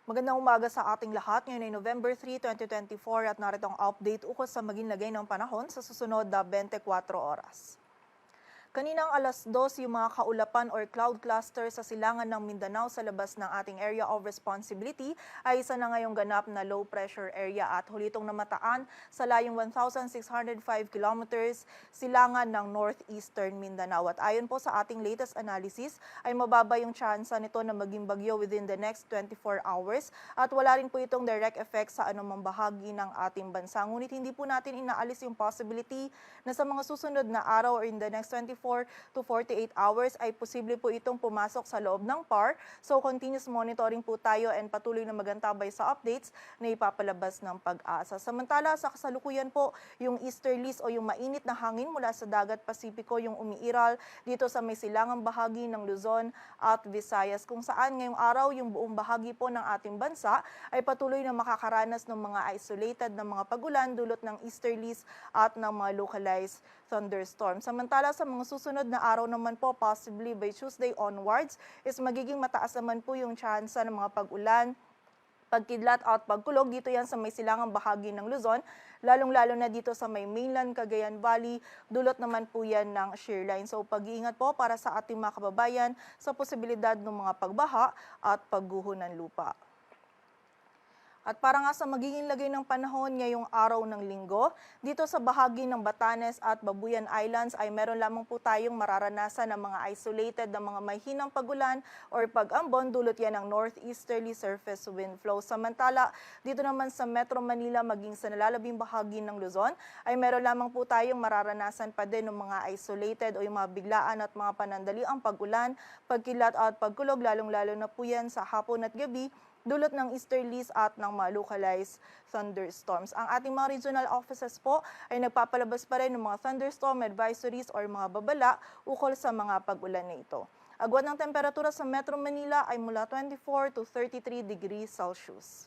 Magandang umaga sa ating lahat. Ngayon ay November 3, 2024 at narito ang update ukol sa maging lagay ng panahon sa susunod na 24 oras. Kaninang alas 2, yung mga kaulapan or cloud cluster sa silangan ng Mindanao sa labas ng ating area of responsibility ay isa na ngayong ganap na low pressure area at huli itong namataan sa layong 1,605 kilometers silangan ng northeastern Mindanao. At ayon po sa ating latest analysis ay mababa yung tsansa nito na maging bagyo within the next 24 hours at wala rin po itong direct effect sa anumang bahagi ng ating bansa. Ngunit hindi po natin inaalis yung possibility na sa mga susunod na araw or in the next 24 to 48 hours ay posible po itong pumasok sa loob ng PAR. So continuous monitoring po tayo and patuloy na magantabay sa updates na ipapalabas ng Pag-asa. Samantala sa kasalukuyan po, yung easterlies o yung mainit na hangin mula sa dagat Pasipiko yung umiiral dito sa may silangang bahagi ng Luzon at Visayas kung saan ngayong araw yung buong bahagi po ng ating bansa ay patuloy na makakaranas ng mga isolated na mga pagulan dulot ng easterlies at ng mga localized thunderstorm. Samantala sa mga susunod na araw naman po, possibly by Tuesday onwards, is magiging mataas naman po yung tsansa ng mga pag-ulan, pagkidlat at pagkulog. Dito yan sa may silangang bahagi ng Luzon, lalong-lalo na dito sa may mainland Cagayan Valley, dulot naman po yan ng shear line. So pag-iingat po para sa ating mga kababayan sa posibilidad ng mga pagbaha at pagguho ng lupa. At para nga sa magiging lagay ng panahon ngayong araw ng linggo, dito sa bahagi ng Batanes at Babuyan Islands ay meron lamang po tayong mararanasan ng mga isolated na mga mahinang pagulan or pag-ambon dulot yan ng northeasterly surface wind flow. Samantala, dito naman sa Metro Manila maging sa nalalabing bahagi ng Luzon ay meron lamang po tayong mararanasan pa din ng mga isolated o yung mga biglaan at mga panandaliang pag-ulan, pagkilat at pagkulog, lalong-lalo na po yan sa hapon at gabi, dulot ng easterlies at ng mga localized thunderstorms. Ang ating mga regional offices po ay nagpapalabas pa rin ng mga thunderstorm advisories or mga babala ukol sa mga pag-ulan na ito. Agwat ng temperatura sa Metro Manila ay mula 24 to 33 degrees Celsius.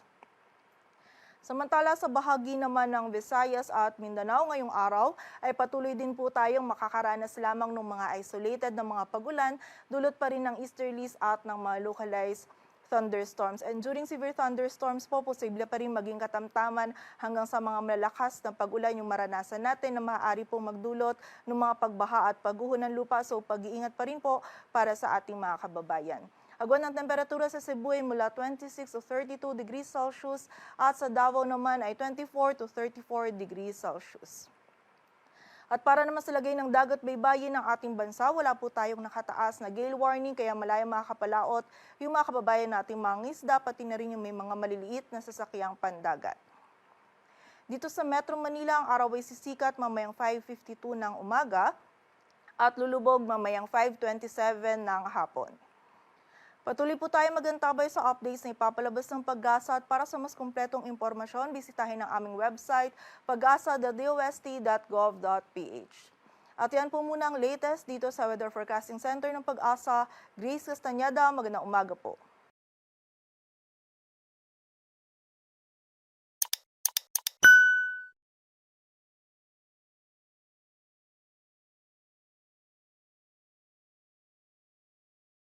Samantala sa bahagi naman ng Visayas at Mindanao ngayong araw ay patuloy din po tayong makakaranas lamang ng mga isolated na mga pagulan dulot pa rin ng easterlies at ng mga localized thunderstorms. And during severe thunderstorms po, posible pa rin maging katamtaman hanggang sa mga malalakas na pag-ulan yung maranasan natin na maaari po magdulot ng mga pagbaha at pagguho ng lupa. So pag-iingat pa rin po para sa ating mga kababayan. Agwan ng temperatura sa Cebu ay mula 26 to 32 degrees Celsius at sa Davao naman ay 24 to 34 degrees Celsius. At para naman sa lagay ng dagat baybayin ng ating bansa, wala po tayong nakataas na gale warning kaya malayang makakapalaot yung mga kababayan nating mga isda, pati na rin yung may mga maliliit na sasakyang pandagat. Dito sa Metro Manila, ang araw ay sisikat mamayang 5:52 ng umaga at lulubog mamayang 5:27 ng hapon. Patuloy po tayo magantabay sa updates na ipapalabas ng Pag-asa at para sa mas kumpletong impormasyon, bisitahin ang aming website pag-asa.dost.gov.ph. At yan po muna ang latest dito sa Weather Forecasting Center ng Pag-asa. Grace Castañeda, magandang umaga po.